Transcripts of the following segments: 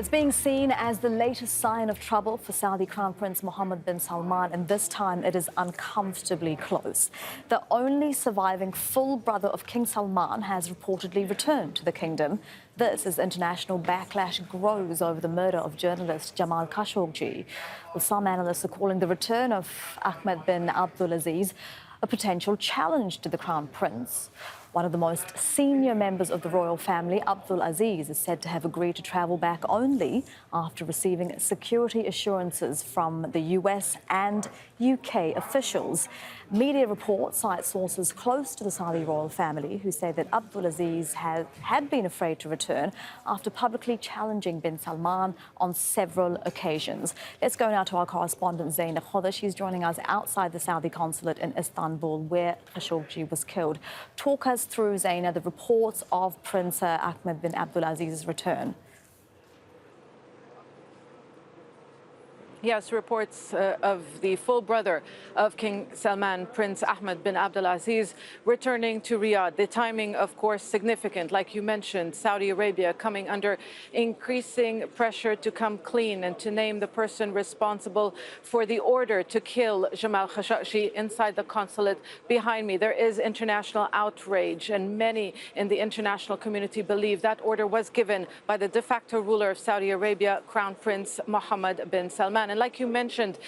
It's being seen as the latest sign of trouble for Saudi Crown Prince Mohammed bin Salman, and this time it is uncomfortably close. The only surviving full brother of King Salman has reportedly returned to the kingdom. This as international backlash grows over the murder of journalist Jamal Khashoggi. Well, some analysts are calling the return of Ahmed bin Abdulaziz a potential challenge to the Crown Prince. One of the most senior members of the royal family, Abdulaziz, is said to have agreed to travel back only after receiving security assurances from the US and UK officials. Media reports cite sources close to the Saudi royal family who say that Abdulaziz had been afraid to return after publicly challenging bin Salman on several occasions. Let's go now to our correspondent Zaina Khoda. She's joining us outside the Saudi consulate in Istanbul, where Khashoggi was killed. Talk us through, Zaina, the reports of Prince Ahmed bin Abdulaziz's return. Yes, reports of the full brother of King Salman, Prince Ahmed bin Abdulaziz, returning to Riyadh. The timing, of course, significant. Like you mentioned, Saudi Arabia coming under increasing pressure to come clean and to name the person responsible for the order to kill Jamal Khashoggi inside the consulate behind me. There is international outrage, and many in the international community believe that order was given by the de facto ruler of Saudi Arabia, Crown Prince Mohammed bin Salman. And like you mentioned,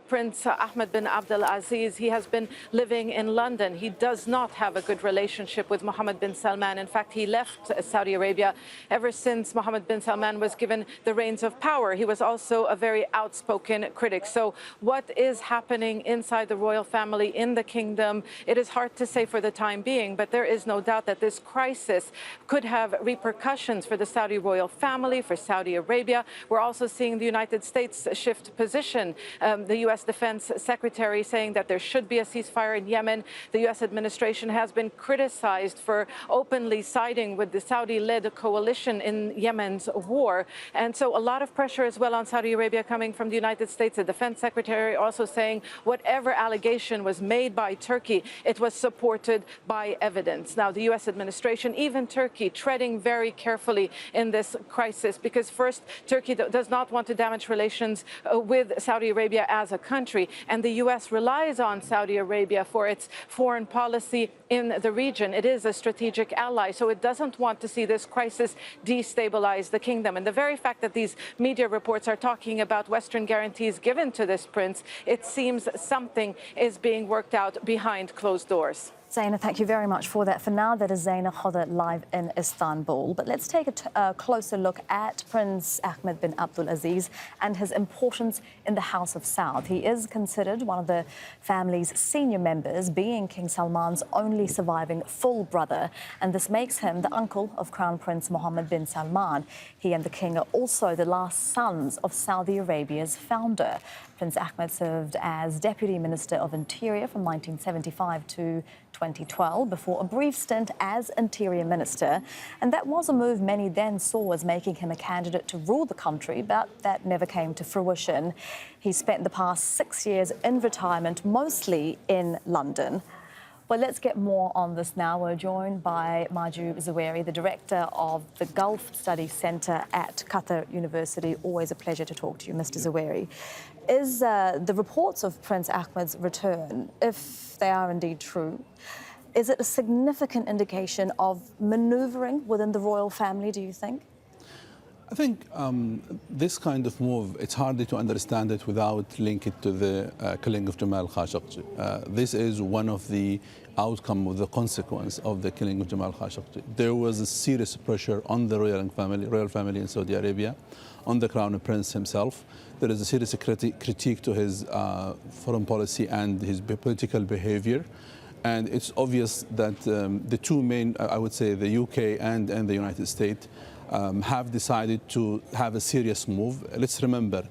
Prince Ahmed bin Abdulaziz, he has been living in London. He does not have a good relationship with Mohammed bin Salman. In fact, he left Saudi Arabia ever since Mohammed bin Salman was given the reins of power. He was also a very outspoken critic. So what is happening inside the royal family in the kingdom, it is hard to say for the time being, but there is no doubt that this crisis could have repercussions for the Saudi royal family, for Saudi Arabia. We're also seeing the United States shift position. The U.S. Defense Secretary saying that there should be a ceasefire in Yemen. The U.S. administration has been criticized for openly siding with the Saudi-led coalition in Yemen's war. And so a lot of pressure as well on Saudi Arabia coming from the United States. The Defense Secretary also saying whatever allegation was made by Turkey, it was supported by evidence. Now, the U.S. administration, even Turkey, treading very carefully in this crisis because first, Turkey does not want to damage relations with Saudi Arabia as a country. And the U.S. relies on Saudi Arabia for its foreign policy in the region. It is a strategic ally, so it doesn't want to see this crisis destabilize the kingdom. And the very fact that these media reports are talking about Western guarantees given to this prince, it seems something is being worked out behind closed doors. Zaina, thank you very much for that. For now, that is Zaina Khoda live in Istanbul. But let's take a closer look at Prince Ahmed bin Abdulaziz and his importance in the House of Saud. He is considered one of the family's senior members, being King Salman's only surviving full brother. And this makes him the uncle of Crown Prince Mohammed bin Salman. He and the king are also the last sons of Saudi Arabia's founder. Prince Ahmed served as Deputy Minister of Interior from 1975 to 2012 before a brief stint as Interior Minister. And that was a move many then saw as making him a candidate to rule the country, but that never came to fruition. He spent the past 6 years in retirement, mostly in London. Well, let's get more on this now. We're joined by Majub Zaweri, the director of the Gulf Studies Centre at Qatar University. Always a pleasure to talk to you, Mr. Zaweri. Is the reports of Prince Ahmed's return, if they are indeed true, is it a significant indication of manoeuvring within the royal family, do you think? I think this kind of move, it's hard to understand it without linking it to the killing of Jamal Khashoggi. This is one of the outcome of the consequence of the killing of Jamal Khashoggi. There was a serious pressure on the royal family in Saudi Arabia, on the Crown Prince himself. There is a serious critique to his foreign policy and his political behavior. And it's obvious that the two main, I would say, the UK and the United States, have decided to have a serious move. Let's remember,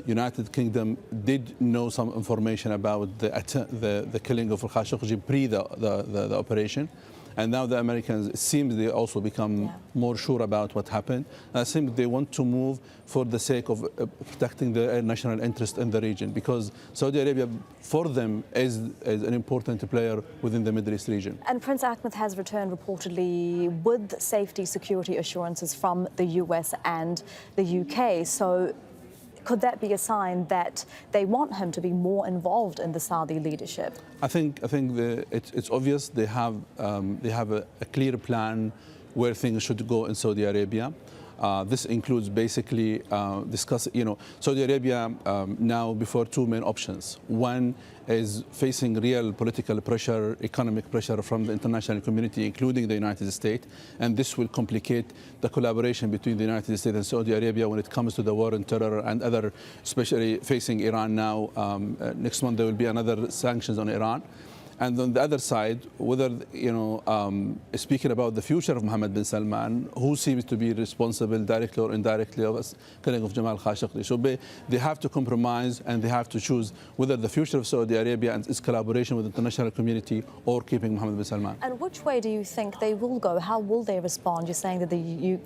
United Kingdom did know some information about the killing of Khashoggi pre the operation. And now the Americans, it seems they also become more sure about what happened. I think they want to move for the sake of protecting their national interest in the region, because Saudi Arabia, for them, is an important player within the Middle East region. And Prince Ahmed has returned reportedly with safety security assurances from the US and the UK. So could that be a sign that they want him to be more involved in the Saudi leadership? I think it's obvious they have a clear plan where things should go in Saudi Arabia. This includes basically Saudi Arabia now before two main options. One is facing real political pressure, economic pressure from the international community, including the United States, and this will complicate the collaboration between the United States and Saudi Arabia when it comes to the war on terror and other, especially facing Iran now. Next month there will be another sanctions on Iran. And on the other side, whether, speaking about the future of Mohammed bin Salman, who seems to be responsible directly or indirectly of the killing of Jamal Khashoggi. So they have to compromise and they have to choose whether the future of Saudi Arabia and its collaboration with the international community or keeping Mohammed bin Salman. And which way do you think they will go? How will they respond? You're saying that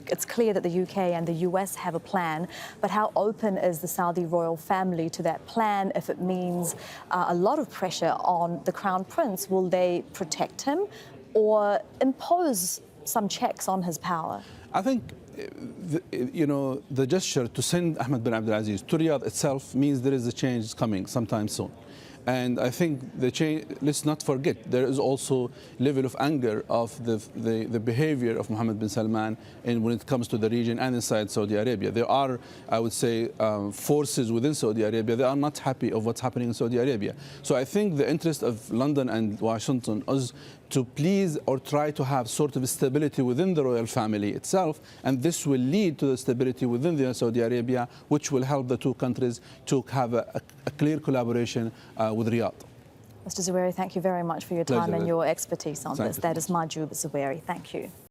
it's clear that the UK and the US have a plan, but how open is the Saudi royal family to that plan if it means a lot of pressure on the Crown Prince? Will they protect him or impose some checks on his power? I think, the gesture to send Ahmad bin Abdulaziz to Riyadh itself means there is a change coming sometime soon. And I think the change, let's not forget, there is also level of anger of the behavior of Mohammed bin Salman when it comes to the region and inside Saudi Arabia. There are, I would say, forces within Saudi Arabia that are not happy of what's happening in Saudi Arabia. So I think the interest of London and Washington is to please or try to have sort of stability within the royal family itself, and this will lead to the stability within the Saudi Arabia, which will help the two countries to have a clear collaboration with Riyadh. Mr. Zaweri, thank you very much for your time and your expertise on this. That is Majub Zaweri. Thank you.